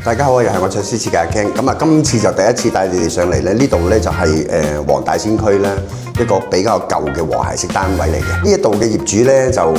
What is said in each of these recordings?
大家好，又係我卓師設計阿 Ken。咁啊，今次就第一次帶你哋上嚟咧，呢度咧就係黃大仙區咧一個比較舊嘅和諧式單位嚟嘅。呢一度嘅業主咧就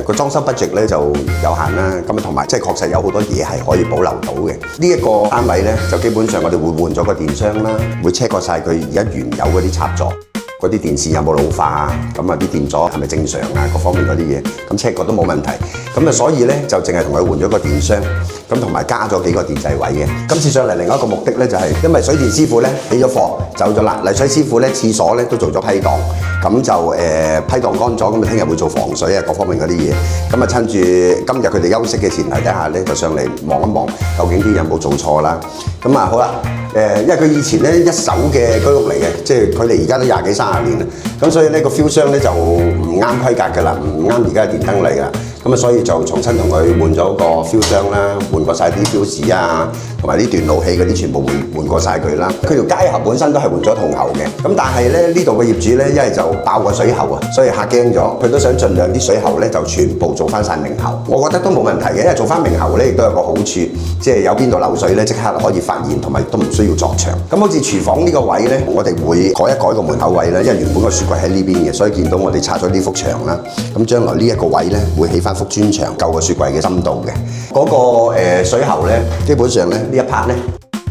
個裝修 budget 咧就有限啦，咁啊同埋即係確實有好多嘢係可以保留到嘅。呢一個單位咧就基本上我哋會換咗個電箱啦，會 check 過晒佢而家原有嗰啲插座。嗰啲電線有冇老化啊？咁啊啲電阻係咪正常啊？各方面嗰啲嘢，咁 check 過都冇問題。咁啊所以咧就淨係同佢換咗個電箱，咁同埋加咗幾個電掣位嘅。今次上嚟另一個目的咧就係因為水電師傅咧起咗貨走咗啦，泥水師傅咧廁所咧都做咗批檔，咁就批檔乾咗，咁啊聽日會做防水啊各方面嗰啲嘢。咁啊趁住今日佢哋休息嘅前提底下咧，就上嚟望一望究竟啲有冇做錯啦。咁啊好啦。因為佢以前咧一手嘅居屋嚟嘅，即係佢哋而家都20幾30年啦，咁所以呢個 fuse 箱咧就唔啱規格㗎啦，唔啱而家嘅電燈嚟㗎，咁啊所以就重新同佢換咗個 fuse 箱啦，換過晒啲 fuse 啊，同埋啲斷路器嗰啲全部換過晒佢啦。佢條街喉本身都係換咗銅喉嘅，咁但係咧呢度嘅業主咧一係就爆個水喉啊，所以嚇驚咗，佢都想盡量啲水喉咧就全部做翻晒明喉。我覺得都冇問題嘅，因為做翻明喉咧亦都有個好處，即係有邊度漏水咧即刻可以發現，同埋都唔需要鑿牆。咁好似廚房呢個位咧，我哋會改一改個門口位啦，因為原本個雪櫃喺呢邊嘅，所以見到我哋拆咗呢幅牆啦。咁將來呢一個位咧會起翻幅磚牆，夠個雪櫃嘅深度嘅。嗰個水喉咧，基本上咧呢一 part 咧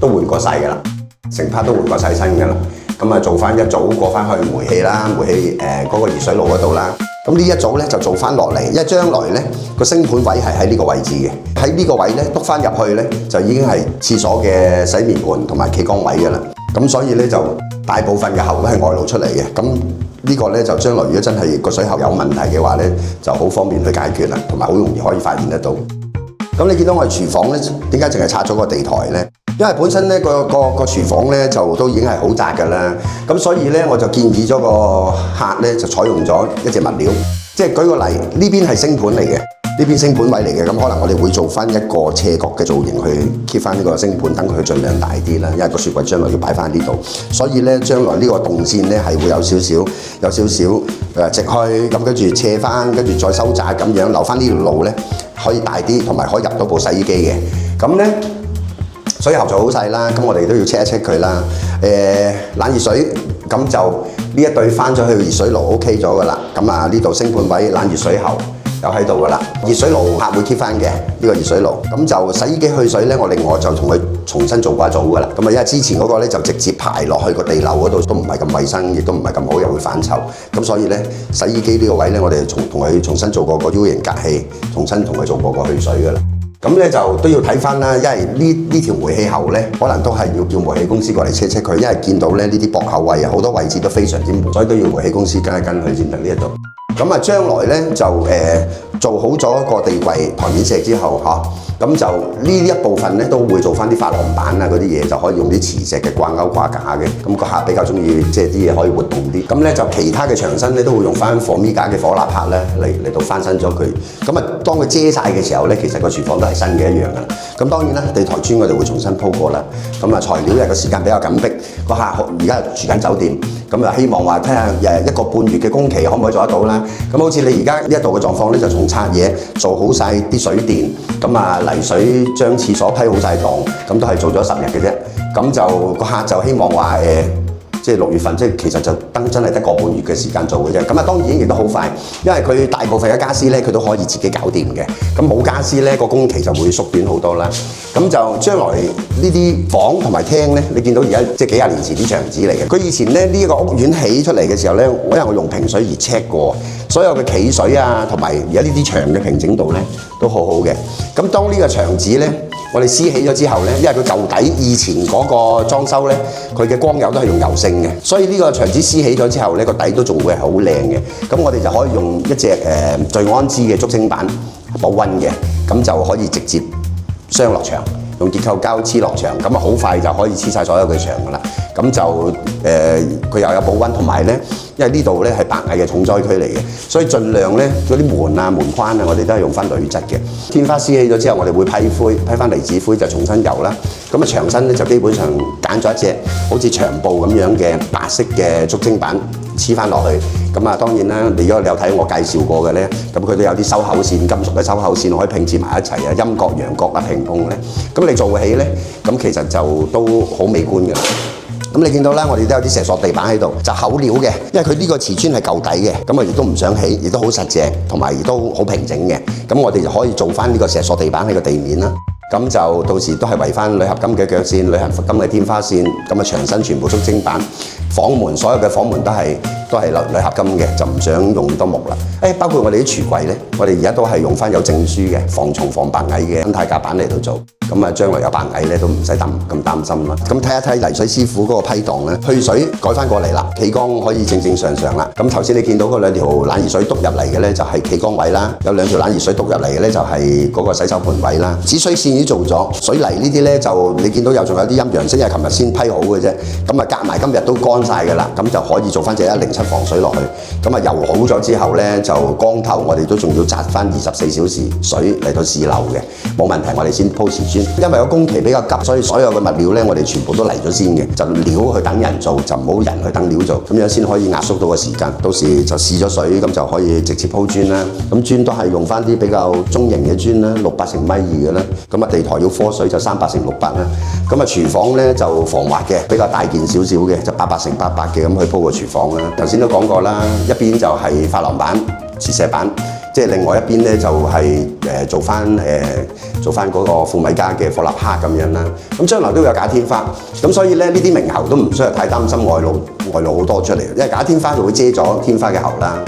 都換過晒㗎啦，成 part 都換過晒新㗎啦。咁啊做翻一組過翻去煤氣啦，煤氣嗰個熱水爐嗰度啦。咁呢一組咧就做翻落嚟，因為將來咧個升盤位係喺呢個位置嘅，喺呢個位咧篤翻入去咧就已經係廁所嘅洗面盆同埋企缸位㗎啦。咁所以咧就大部分嘅喉都係外露出嚟嘅。咁呢個咧就將來如果真係個水喉有問題嘅話咧，就好方便去解決啦，同埋好容易可以發現得到。咁你見到我哋廚房咧，點解淨係拆咗個地台咧？因為本身咧個廚房咧就都已經係好窄㗎啦，咁所以咧我就建議咗個客咧就採用咗一隻物料，即係舉個例，呢邊係升盤嚟嘅，呢邊升盤位嚟嘅，咁可能我哋會做翻一個斜角嘅造型去 keep 翻呢個升盤，等佢盡量大啲啦，因為個雪櫃將來要擺翻呢度，所以咧將來呢個動線咧係會有少少直去，咁跟住斜翻，跟住再收窄咁樣，留翻呢條路咧可以大啲，同埋可以入到部洗衣機嘅，咁咧。水喉就好細啦，咁我哋都要 check 一 check 佢啦。冷熱水咁就呢一對翻咗去熱水爐 OK 咗㗎啦。咁啊呢度升盤位冷熱水喉有喺度㗎啦。熱水爐客會 keep 翻嘅呢個熱水爐。咁就洗衣機去水咧，我另外就同佢重新做過一組㗎啦。咁啊因為之前嗰個咧就直接排落去個地漏嗰度，都唔係咁衞生，亦都唔係咁好，又會反臭。咁所以咧洗衣機呢個位咧，我哋同佢重新做過個 U 型隔氣，重新同佢做過個去水㗎啦。咁咧就都要睇翻啦，因為呢條煤氣喉咧，可能都係要叫煤氣公司過嚟車佢，因為見到咧呢啲駁口位啊，好多位置都非常之悶，所以都要煤氣公司跟一跟佢先得呢一度。咁啊，將來咧就做好咗個地櫃台面石之後咁就呢一部分咧都會做翻啲珐琅板啊嗰啲嘢，就可以用啲磁石嘅掛鈎掛架嘅。咁個客比較中意，即係啲嘢可以活動啲。咁咧就其他嘅牆身咧都會用翻火米架嘅火蠟拍咧嚟到翻新咗佢。咁啊，當佢遮晒嘅時候咧，其實個廚房都係新嘅一樣㗎啦。咁當然啦，地台磚我哋會重新鋪過啦。咁啊，材料嘅個時間比較緊迫，個客而家住緊酒店，咁啊希望話睇下1個半月嘅工期可唔可以做得到啦。咁好似你而家呢一度嘅狀況咧，就從拆嘢做好晒啲水電，咁啊泥水將廁所批好晒檔，咁都係做咗10日嘅啫。咁就個客就希望話即係6月份，即係其實就真係得個半月嘅時間做嘅啫。咁啊當然亦都好快，因為佢大部分嘅家私咧，佢都可以自己搞掂嘅。咁冇家私咧，個工期就會縮短好多啦。咁就將來呢啲房同埋廳咧，你見到而家即係幾廿年前啲牆紙嚟嘅。佢以前咧呢個屋苑起出嚟嘅時候咧，因為我用平水而 check 過，所有嘅企水啊，同埋而家呢啲牆嘅平整度咧都好好嘅。咁當呢個牆紙咧，我哋撕起咗之後咧，因為佢舊底以前嗰個裝修咧，佢嘅光油都係用油性嘅，所以呢個牆紙撕起咗之後咧，個底都仲會係好靚嘅。咁我哋就可以用一隻聚安芝嘅竹升板保溫嘅，咁就可以直接鑲落牆，用結構膠黐落牆，咁啊好快就可以黐晒所有嘅牆㗎啦。咁就佢又有保溫，同埋咧，因為呢度咧係白蟻嘅重災區嚟嘅，所以盡量咧嗰啲門啊、門框啊，我哋都係用翻鋁質嘅。天花撕起咗之後，我哋會批灰，批翻離子灰就重新油啦。咁啊牆身咧就基本上揀咗一隻好似長布咁樣嘅白色嘅竹升板黐翻落去，咁啊，當然啦，如果你有睇我介紹過嘅咧，咁佢都有啲收口線，金屬嘅收口線可以拼接埋一齊啊，陰角、陽角啊，平碰咧，咁你做起咧，咁其實就都好美觀㗎。咁你見到啦，我哋都有啲石塑地板喺度，就厚料嘅，因為佢呢個瓷磚係舊底嘅，咁啊亦都唔想起，亦都好實淨，同埋亦都好平整嘅。咁我哋就可以做翻呢個石塑地板喺個地面啦。咁就到時都係圍翻鋁合金嘅腳線、鋁合金嘅天花線，咁啊牆身全部竹晶板，房門所有嘅房門都係鋁合金嘅，就唔想用咁多木啦。包括我哋啲櫥櫃咧，我哋而家都係用翻有證書嘅防蟲防白蟻嘅生態夾板嚟到做。咁啊，將來有白蟻咧都唔使咁擔心啦。咁睇一睇泥水師傅嗰個批檔咧，去水改翻過嚟啦，企缸可以正常啦。咁頭先你見到嗰兩條冷熱水篤入嚟嘅咧，就係企缸位啦；有兩條冷熱水篤入嚟嘅咧，就係嗰個洗手盆位啦。止水線已經做咗，水泥呢啲咧就你見到仲有啲陰陽色，因為琴日先批好嘅啫。咁啊，夾埋今日都乾晒㗎啦，咁就可以做翻隻107防水落去。咁啊，油好咗之後咧，就缸頭我哋都仲要紮翻24小時水嚟到試漏嘅，冇問題。我哋先鋪瓷磚，因為個工期比較急，所以所有嘅物料咧，我哋全部都嚟咗先嘅，就料去等人做，就唔好人去等料做，咁樣先可以壓縮到個時間。到時就試咗水，咁就可以直接鋪磚啦。咁磚都係用翻啲比較中型嘅磚啦，600乘米2嘅啦。咁啊，地台要科水就300乘600啦。咁啊，廚房咧就防滑嘅，比較大件少少嘅，就800乘800嘅咁去鋪個廚房啦。頭先都講過啦，一邊就係珐琅板、磁石板。即係另外一邊咧，就係做翻嗰個富米加嘅火蠟黑咁樣啦。咁將來都有假天花，咁所以咧呢啲明喉都唔需要太擔心外露好多出嚟，因為假天花就會遮咗天花嘅喉啦。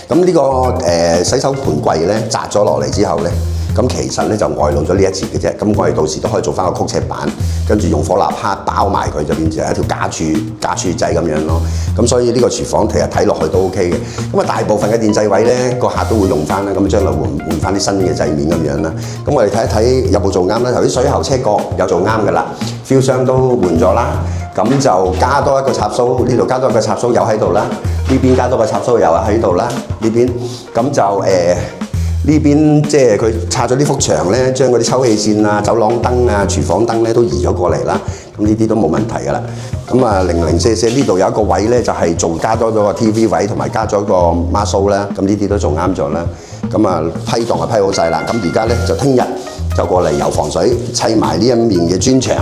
咁呢個洗手盆櫃咧擲咗落嚟之後咧，咁其實咧就外露咗呢一截嘅啫。咁我哋到時都可以做翻個曲尺板，跟住用火蠟黑包埋佢，就變成一條假柱仔咁樣咯。咁所以呢個廚房其實睇落去都 OK 嘅。咁啊，大部分嘅電掣位咧，個客都會用翻啦。咁將來換翻啲新嘅掣面咁樣啦。咁我哋睇一睇有冇做啱啦。頭啲水喉車角有做啱㗎啦 ，fuse 箱都換咗啦。咁就加多一個插蘇，呢度加多一個插蘇又喺度啦。呢邊加多個插蘇又喺度啦。呢邊咁就呢邊即係佢拆咗呢幅牆咧，將嗰啲抽氣扇啊、走廊燈啊、廚房燈咧都移咗過嚟啦。咁呢啲都冇問題㗎啦。咁啊，0044呢度有一個位咧，就係加多咗個 TV 位，同埋加咗個孖蘇啦。咁呢啲都做啱咗啦。咁啊，批檔就批好晒啦。咁而家咧就聽日就過嚟油防水砌埋呢一面嘅磚牆。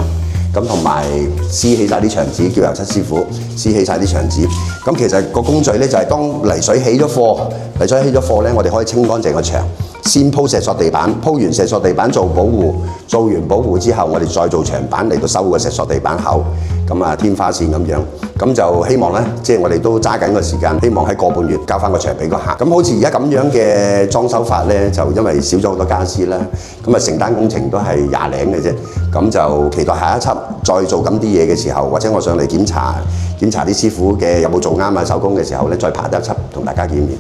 咁同埋撕起晒啲牆紙，叫油漆師傅撕起晒啲牆紙。咁其實個工序咧就係當泥水起咗貨咧，我哋可以清乾淨個牆，先鋪石塑地板，鋪完石塑地板做保護，做完保護之後，我哋再做牆板嚟到收個石塑地板口，咁啊天花線咁樣。咁就希望咧，即係我哋都揸緊個時間，希望喺個半月交翻個牆俾個客。咁好似而家咁樣嘅裝修法咧，就因為少咗好多傢俬啦，咁啊承擔工程都係20零嘅啫。咁就期待下一輯再做緊啲嘢嘅時候，或者我上嚟檢查啲師傅嘅有冇做啱啊手工嘅時候咧，再拍一輯同大家見面。